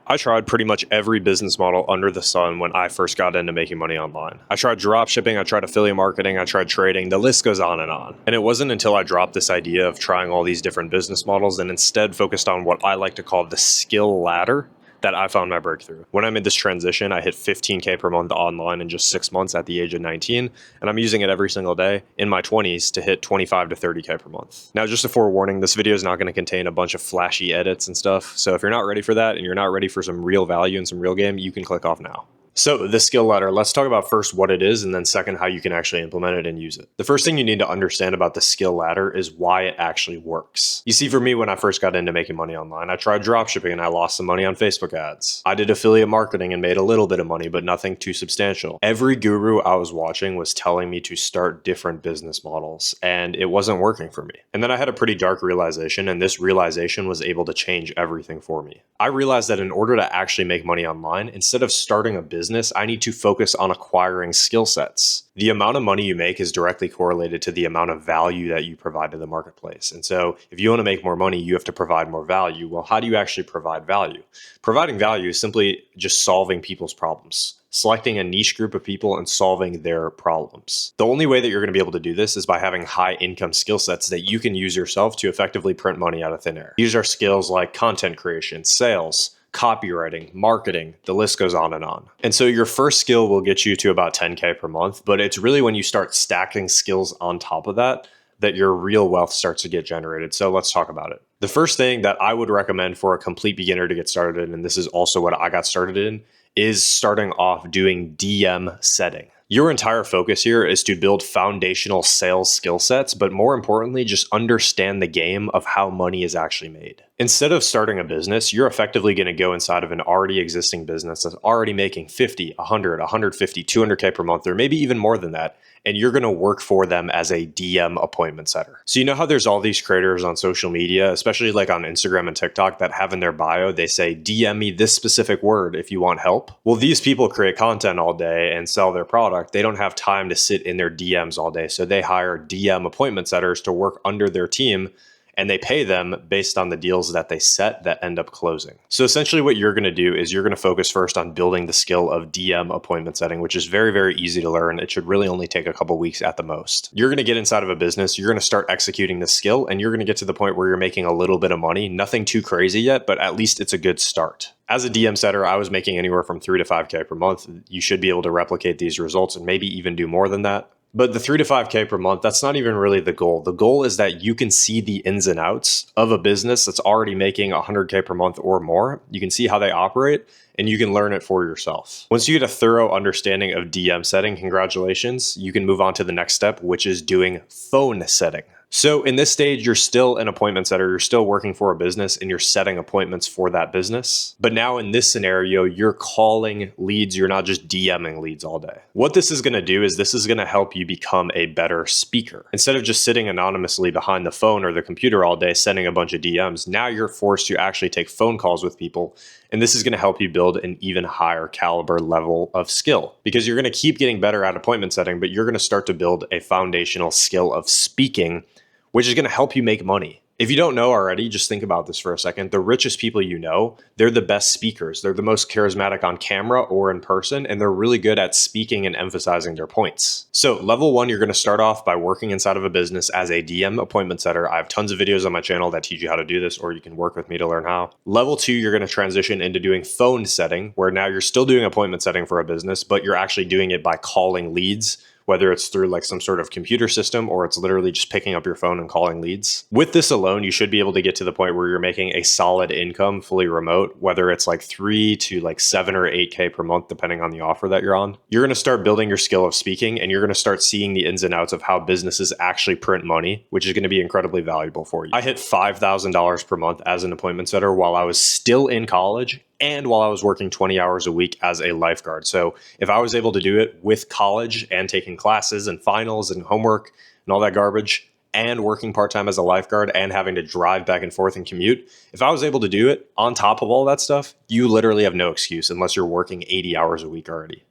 I tried pretty much every business model under the sun when I first got into making money online. I tried drop shipping, I tried affiliate marketing, I tried trading, the list goes on and on. And it wasn't until I dropped this idea of trying all these different business models and instead focused on what I like to call the skill ladder that I found my breakthrough. When I made this transition, I hit 15K per month online in just 6 months at the age of 19, and I'm using it every single day in my 20s to hit 25 to 30K per month. Now, just a forewarning, this video is not going to contain a bunch of flashy edits and stuff, so if you're not ready for that and you're not ready for some real value and some real game, you can click off now. So the skill ladder, let's talk about first what it is and then second how you can actually implement it and use it. The first thing you need to understand about the skill ladder is why it actually works. You see, for me, when I first got into making money online, I tried dropshipping and I lost some money on Facebook ads. I did affiliate marketing and made a little bit of money, but nothing too substantial. Every guru I was watching was telling me to start different business models and it wasn't working for me. And then I had a pretty dark realization, and this realization was able to change everything for me. I realized that in order to actually make money online, instead of starting a business, I need to focus on acquiring skill sets. The amount of money you make is directly correlated to the amount of value that you provide to the marketplace. And so if you want to make more money, you have to provide more value. Well, how do you actually provide value? Providing value is simply just solving people's problems, selecting a niche group of people and solving their problems. The only way that you're going to be able to do this is by having high income skill sets that you can use yourself to effectively print money out of thin air. These are skills like content creation, sales, copywriting, marketing, the list goes on and on. And so your first skill will get you to about 10K per month, but it's really when you start stacking skills on top of that that your real wealth starts to get generated. So let's talk about it. The first thing that I would recommend for a complete beginner to get started in, and this is also what I got started in, is starting off doing DM setting. Your entire focus here is to build foundational sales skill sets, but more importantly, just understand the game of how money is actually made. Instead of starting a business, you're effectively going to go inside of an already existing business that's already making 50, 100, 150, 200K per month, or maybe even more than that. And you're going to work for them as a DM appointment setter. So you know how there's all these creators on social media, especially like on Instagram and TikTok, that have in their bio, they say, DM me this specific word if you want help. Well, these people create content all day and sell their product. They don't have time to sit in their DMs all day. So they hire DM appointment setters to work under their team, and they pay them based on the deals that they set that end up closing. So essentially what you're going to do is you're going to focus first on building the skill of DM appointment setting, which is very, very easy to learn. It should really only take a couple weeks at the most. You're going to get inside of a business, you're going to start executing the skill, and you're going to get to the point where you're making a little bit of money. Nothing too crazy yet, but at least it's a good start. As a DM setter, I was making anywhere from 3 to 5K per month. You should be able to replicate these results and maybe even do more than that. But the 3 to 5K per month, that's not even really the goal. The goal is that you can see the ins and outs of a business that's already making 100K per month or more. You can see how they operate and you can learn it for yourself. Once you get a thorough understanding of DM setting, congratulations, you can move on to the next step, which is doing phone setting. So in this stage, you're still an appointment setter, you're still working for a business and you're setting appointments for that business. But now in this scenario, you're calling leads, you're not just DMing leads all day. What this is gonna do is this is gonna help you become a better speaker. Instead of just sitting anonymously behind the phone or the computer all day sending a bunch of DMs, now you're forced to actually take phone calls with people. And this is gonna help you build an even higher caliber level of skill because you're gonna keep getting better at appointment setting, but you're gonna start to build a foundational skill of speaking, which is going to help you make money. If you don't know already, just think about this for a second. The richest people you know, they're the best speakers. They're the most charismatic on camera or in person, and they're really good at speaking and emphasizing their points. So level 1, you're going to start off by working inside of a business as a DM appointment setter. I have tons of videos on my channel that teach you how to do this, or you can work with me to learn how. Level 2, you're going to transition into doing phone setting, where now you're still doing appointment setting for a business, but you're actually doing it by calling leads, whether it's through like some sort of computer system or it's literally just picking up your phone and calling leads. With this alone, you should be able to get to the point where you're making a solid income fully remote, whether it's like 3 to like 7 or 8K per month, depending on the offer that you're on. You're going to start building your skill of speaking and you're going to start seeing the ins and outs of how businesses actually print money, which is going to be incredibly valuable for you. I hit $5,000 per month as an appointment setter while I was still in college and while I was working 20 hours a week as a lifeguard. So if I was able to do it with college and taking classes and finals and homework and all that garbage and working part-time as a lifeguard and having to drive back and forth and commute, if I was able to do it on top of all that stuff, you literally have no excuse unless you're working 80 hours a week already.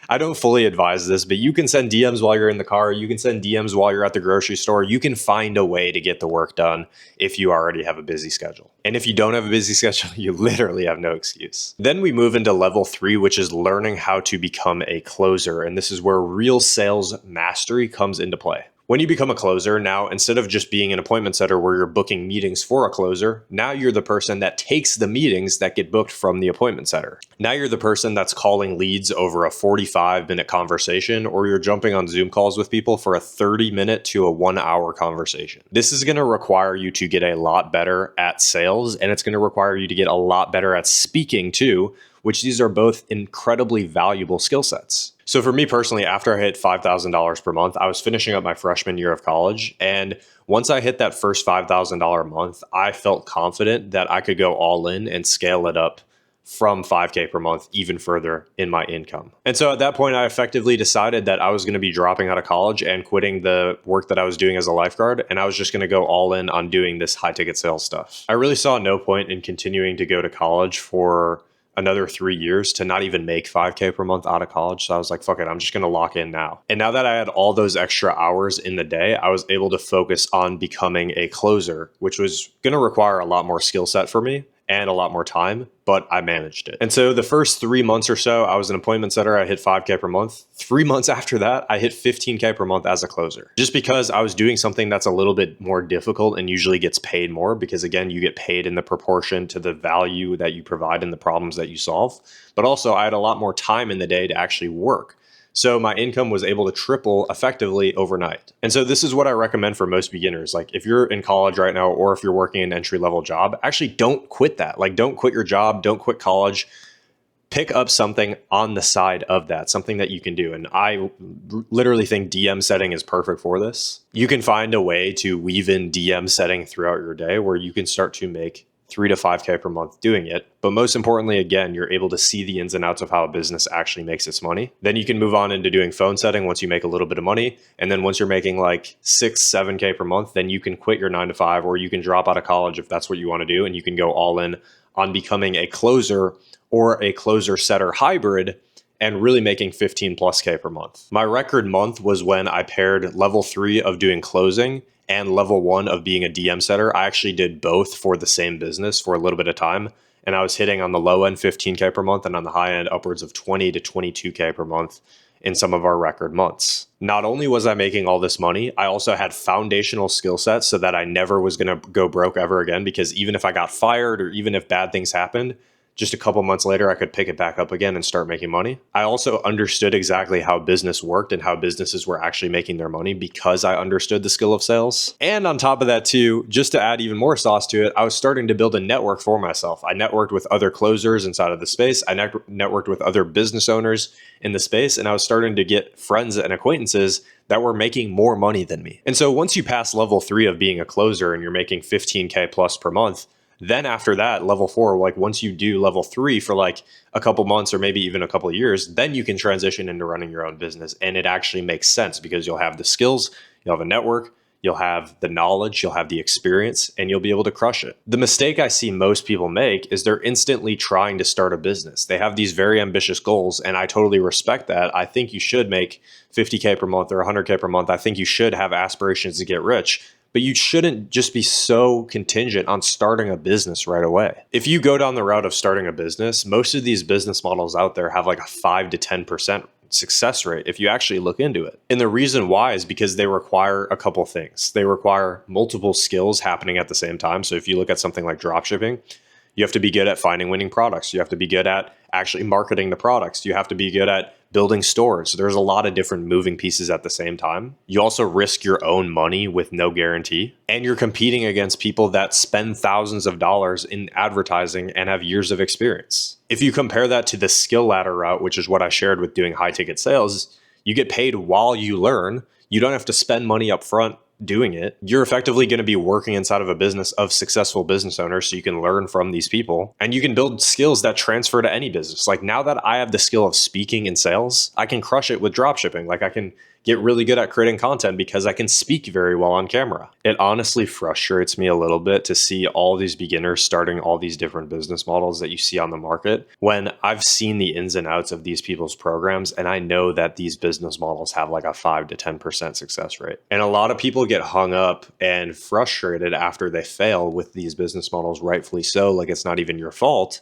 I don't fully advise this, but you can send DMs while you're in the car. You can send DMs while you're at the grocery store. You can find a way to get the work done if you already have a busy schedule. And if you don't have a busy schedule, you literally have no excuse. Then we move into level 3, which is learning how to become a closer. And this is where real sales mastery comes into play. When you become a closer, now instead of just being an appointment setter where you're booking meetings for a closer, now you're the person that takes the meetings that get booked from the appointment setter. Now you're the person that's calling leads over a 45-minute conversation, or you're jumping on Zoom calls with people for a 30-minute to a 1-hour conversation. This is going to require you to get a lot better at sales, and it's going to require you to get a lot better at speaking too, which these are both incredibly valuable skill sets. So for me personally, after I hit $5,000 per month, I was finishing up my freshman year of college. And once I hit that first $5,000 a month, I felt confident that I could go all in and scale it up from $5K per month even further in my income. And so at that point, I effectively decided that I was going to be dropping out of college and quitting the work that I was doing as a lifeguard. And I was just going to go all in on doing this high ticket sales stuff. I really saw no point in continuing to go to college for another 3 years to not even make 5K per month out of college. So I was like, fuck it, I'm just going to lock in now. And now that I had all those extra hours in the day, I was able to focus on becoming a closer, which was going to require a lot more skill set for me and a lot more time, but I managed it. And so the first 3 months or so, I was an appointment setter. I hit 5K per month. 3 months after that, I hit 15K per month as a closer, just because I was doing something that's a little bit more difficult and usually gets paid more because, again, you get paid in the proportion to the value that you provide and the problems that you solve. But also, I had a lot more time in the day to actually work. So my income was able to triple effectively overnight. And so this is what I recommend for most beginners. Like if you're in college right now, or if you're working an entry-level job, actually don't quit that. Like don't quit your job, don't quit college. Pick up something on the side of that, something that you can do. And I literally think DM setting is perfect for this. You can find a way to weave in DM setting throughout your day where you can start to make 3 to 5K per month doing it. But most importantly, again, you're able to see the ins and outs of how a business actually makes its money. Then you can move on into doing phone setting once you make a little bit of money. And then once you're making like 6, 7K per month, then you can quit your 9 to 5, or you can drop out of college if that's what you want to do. And you can go all in on becoming a closer or a closer setter hybrid and really making 15 plus K per month. My record month was when I paired level 3 of doing closing and level 1 of being a DM setter. I actually did both for the same business for a little bit of time. And I was hitting on the low end 15K per month and on the high end upwards of 20 to 22K per month in some of our record months. Not only was I making all this money, I also had foundational skill sets so that I never was going to go broke ever again, because even if I got fired or even if bad things happened, just a couple months later, I could pick it back up again and start making money. I also understood exactly how business worked and how businesses were actually making their money because I understood the skill of sales. And on top of that too, just to add even more sauce to it, I was starting to build a network for myself. I networked with other closers inside of the space. I networked with other business owners in the space, and I was starting to get friends and acquaintances that were making more money than me. And so once you pass level 3 of being a closer and you're making 15K plus per month, then after that, level 4, like once you do level 3 for like a couple months or maybe even a couple of years, then you can transition into running your own business. And it actually makes sense because you'll have the skills, you'll have a network, you'll have the knowledge, you'll have the experience, and you'll be able to crush it. The mistake I see most people make is they're instantly trying to start a business. They have these very ambitious goals, and I totally respect that. I think you should make 50K per month or 100K per month. I think you should have aspirations to get rich. But you shouldn't just be so contingent on starting a business right away. If you go down the route of starting a business, most of these business models out there have like a 5 to 10% success rate if you actually look into it. And the reason why is because they require a couple things. They require multiple skills happening at the same time. So if you look at something like dropshipping, you have to be good at finding winning products. You have to be good at actually marketing the products. You have to be good at building stores. There's a lot of different moving pieces at the same time. You also risk your own money with no guarantee. And you're competing against people that spend thousands of dollars in advertising and have years of experience. If you compare that to the skill ladder route, which is what I shared with doing high ticket sales, you get paid while you learn. You don't have to spend money up front doing it. You're effectively going to be working inside of a business of successful business owners, so you can learn from these people and you can build skills that transfer to any business. Like now that I have the skill of speaking in sales, I can crush it with dropshipping. Like I can get really good at creating content because I can speak very well on camera. It honestly frustrates me a little bit to see all these beginners starting all these different business models that you see on the market when I've seen the ins and outs of these people's programs, and I know that these business models have like a 5 to 10% success rate. And a lot of people get hung up and frustrated after they fail with these business models, rightfully so, like it's not even your fault.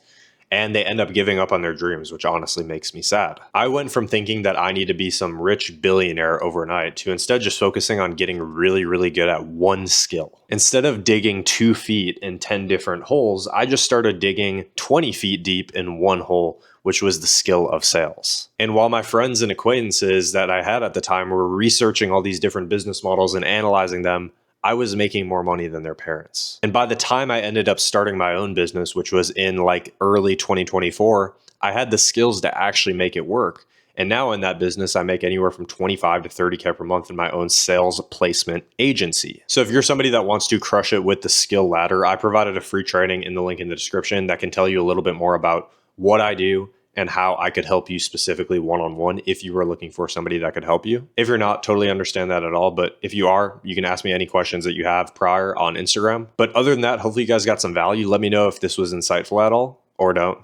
And they end up giving up on their dreams, which honestly makes me sad. I went from thinking that I need to be some rich billionaire overnight to instead just focusing on getting really, really good at one skill. Instead of digging 2 feet in 10 different holes, I just started digging 20 feet deep in one hole, which was the skill of sales. And while my friends and acquaintances that I had at the time were researching all these different business models and analyzing them, I was making more money than their parents. And by the time I ended up starting my own business, which was in like early 2024, I had the skills to actually make it work. And now in that business, I make anywhere from 25 to 30K per month in my own sales placement agency. So if you're somebody that wants to crush it with the skill ladder, I provided a free training in the link in the description that can tell you a little bit more about what I do and how I could help you specifically one-on-one if you were looking for somebody that could help you. If you're not, totally understand that at all. But if you are, you can ask me any questions that you have prior on Instagram. But other than that, hopefully you guys got some value. Let me know if this was insightful at all or don't.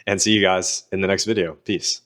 And see you guys in the next video. Peace.